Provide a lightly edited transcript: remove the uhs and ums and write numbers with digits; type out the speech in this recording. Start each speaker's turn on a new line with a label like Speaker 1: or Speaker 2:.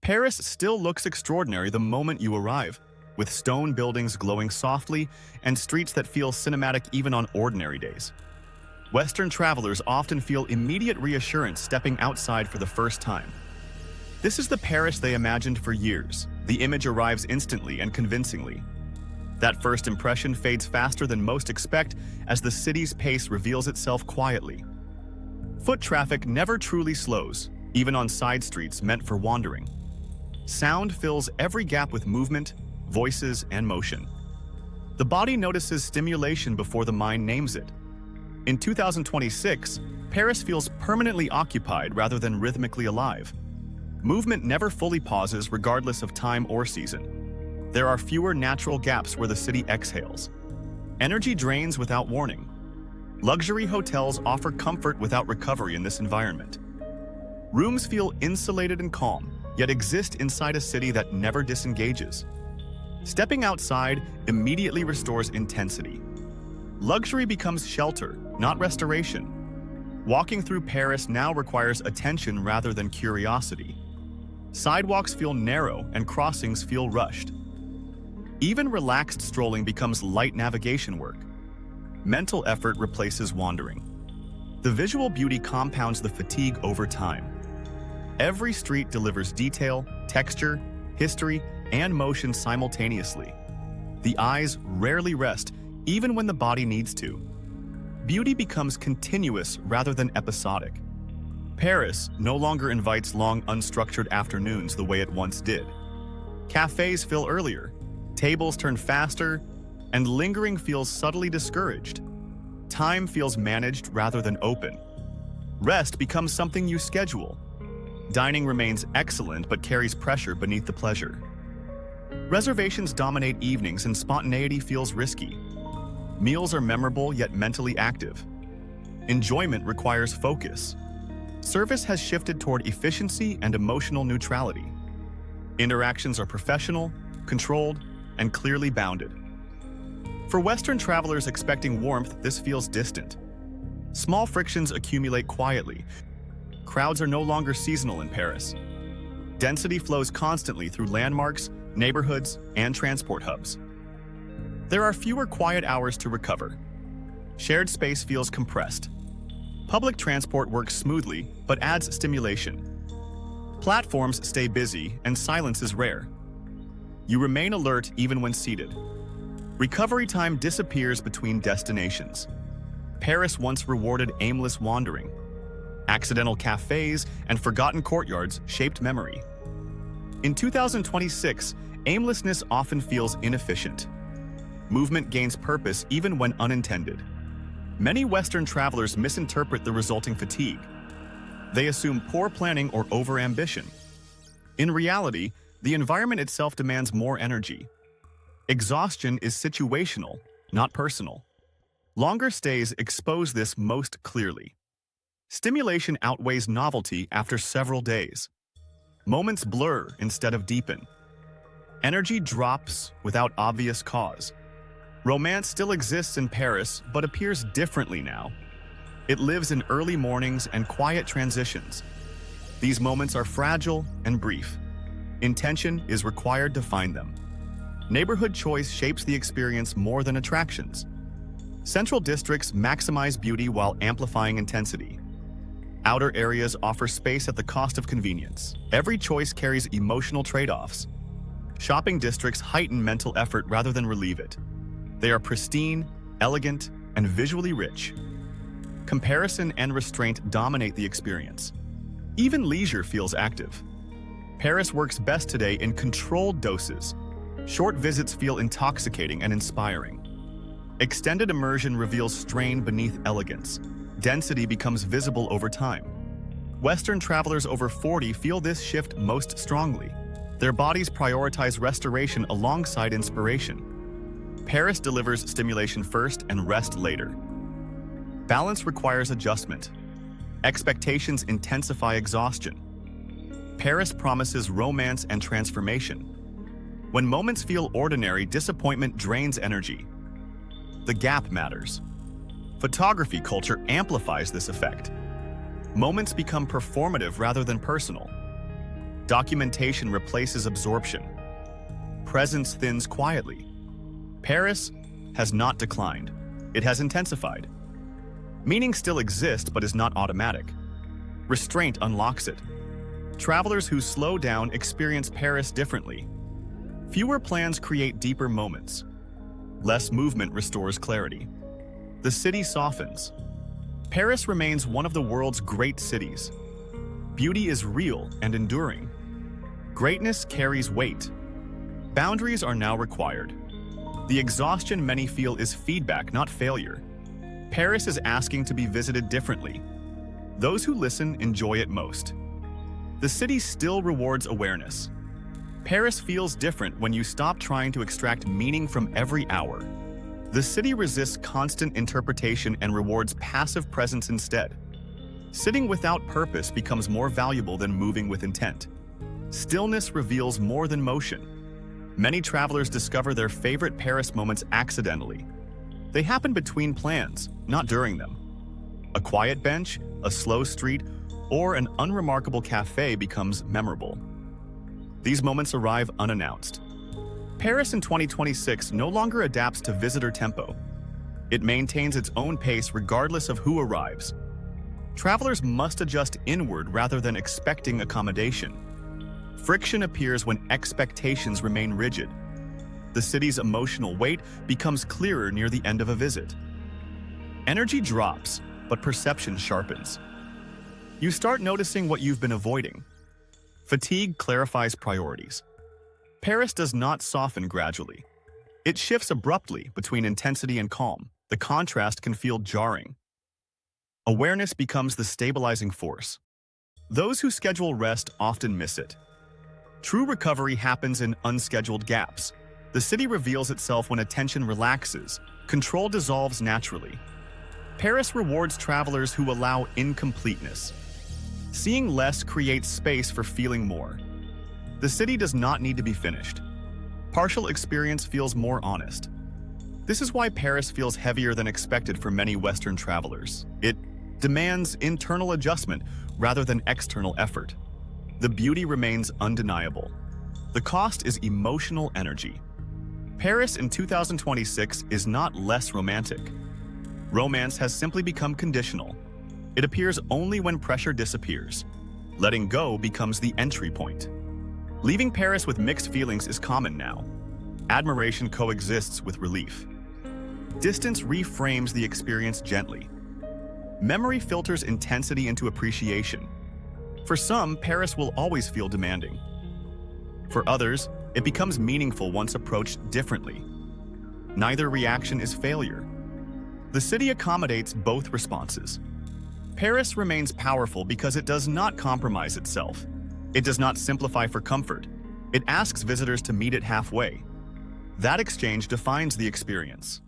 Speaker 1: Paris still looks extraordinary the moment you arrive, with stone buildings glowing softly and streets that feel cinematic even on ordinary days. Western travelers often feel immediate reassurance stepping outside for the first time. This is the Paris they imagined for years. The image arrives instantly and convincingly. That first impression fades faster than most expect as the city's pace reveals itself quietly. Foot traffic never truly slows, even on side streets meant for wandering. Sound fills every gap with movement, voices, and motion. The body notices stimulation before the mind names it. In 2026, Paris feels permanently occupied rather than rhythmically alive. Movement never fully pauses regardless of time or season. There are fewer natural gaps where the city exhales. Energy drains without warning. Luxury hotels offer comfort without recovery in this environment. Rooms feel insulated and calm, yet exist inside a city that never disengages. Stepping outside immediately restores intensity. Luxury becomes shelter, not restoration. Walking through Paris now requires attention rather than curiosity. Sidewalks feel narrow and crossings feel rushed. Even relaxed strolling becomes light navigation work. Mental effort replaces wandering. The visual beauty compounds the fatigue over time. Every street delivers detail, texture, history, and motion simultaneously. The eyes rarely rest, even when the body needs to. Beauty becomes continuous rather than episodic. Paris no longer invites long, unstructured afternoons the way it once did. Cafes fill earlier, tables turn faster, and lingering feels subtly discouraged. Time feels managed rather than open. Rest becomes something you schedule. Dining remains excellent but carries pressure beneath the pleasure. Reservations dominate evenings and spontaneity feels risky. Meals are memorable yet mentally active. Enjoyment requires focus. Service has shifted toward efficiency and emotional neutrality. Interactions are professional, controlled, and clearly bounded. For Western travelers expecting warmth, this feels distant. Small frictions accumulate quietly. Crowds are no longer seasonal in Paris. Density flows constantly through landmarks, neighborhoods, and transport hubs. There are fewer quiet hours to recover. Shared space feels compressed. Public transport works smoothly, but adds stimulation. Platforms stay busy, and silence is rare. You remain alert even when seated. Recovery time disappears between destinations. Paris once rewarded aimless wandering. Accidental cafes and forgotten courtyards shaped memory. In 2026, aimlessness often feels inefficient. Movement gains purpose even when unintended. Many Western travelers misinterpret the resulting fatigue. They assume poor planning or overambition. In reality, the environment itself demands more energy. Exhaustion is situational, not personal. Longer stays expose this most clearly. Stimulation outweighs novelty after several days. Moments blur instead of deepen. Energy drops without obvious cause. Romance still exists in Paris, but appears differently now. It lives in early mornings and quiet transitions. These moments are fragile and brief. Intention is required to find them. Neighborhood choice shapes the experience more than attractions. Central districts maximize beauty while amplifying intensity. Outer areas offer space at the cost of convenience. Every choice carries emotional trade-offs. Shopping districts heighten mental effort rather than relieve it. They are pristine, elegant, and visually rich. Comparison and restraint dominate the experience. Even leisure feels active. Paris works best today in controlled doses. Short visits feel intoxicating and inspiring. Extended immersion reveals strain beneath elegance. Density becomes visible over time. Western travelers over 40 feel this shift most strongly. Their bodies prioritize restoration alongside inspiration. Paris delivers stimulation first and rest later. Balance requires adjustment. Expectations intensify exhaustion. Paris promises romance and transformation. When moments feel ordinary, disappointment drains energy. The gap matters. Photography culture amplifies this effect. Moments become performative rather than personal. Documentation replaces absorption. Presence thins quietly. Paris has not declined. It has intensified. Meaning still exists but is not automatic. Restraint unlocks it. Travelers who slow down experience Paris differently. Fewer plans create deeper moments. Less movement restores clarity. The city softens. Paris remains one of the world's great cities. Beauty is real and enduring. Greatness carries weight. Boundaries are now required. The exhaustion many feel is feedback, not failure. Paris is asking to be visited differently. Those who listen enjoy it most. The city still rewards awareness. Paris feels different when you stop trying to extract meaning from every hour. The city resists constant interpretation and rewards passive presence instead. Sitting without purpose becomes more valuable than moving with intent. Stillness reveals more than motion. Many travelers discover their favorite Paris moments accidentally. They happen between plans, not during them. A quiet bench, a slow street, or an unremarkable cafe becomes memorable. These moments arrive unannounced. Paris in 2026 no longer adapts to visitor tempo. It maintains its own pace regardless of who arrives. Travelers must adjust inward rather than expecting accommodation. Friction appears when expectations remain rigid. The city's emotional weight becomes clearer near the end of a visit. Energy drops, but perception sharpens. You start noticing what you've been avoiding. Fatigue clarifies priorities. Paris does not soften gradually. It shifts abruptly between intensity and calm. The contrast can feel jarring. Awareness becomes the stabilizing force. Those who schedule rest often miss it. True recovery happens in unscheduled gaps. The city reveals itself when attention relaxes. Control dissolves naturally. Paris rewards travelers who allow incompleteness. Seeing less creates space for feeling more. The city does not need to be finished. Partial experience feels more honest. This is why Paris feels heavier than expected for many Western travelers. It demands internal adjustment rather than external effort. The beauty remains undeniable. The cost is emotional energy. Paris in 2026 is not less romantic. Romance has simply become conditional. It appears only when pressure disappears. Letting go becomes the entry point. Leaving Paris with mixed feelings is common now. Admiration coexists with relief. Distance reframes the experience gently. Memory filters intensity into appreciation. For some, Paris will always feel demanding. For others, it becomes meaningful once approached differently. Neither reaction is failure. The city accommodates both responses. Paris remains powerful because it does not compromise itself. It does not simplify for comfort. It asks visitors to meet it halfway. That exchange defines the experience.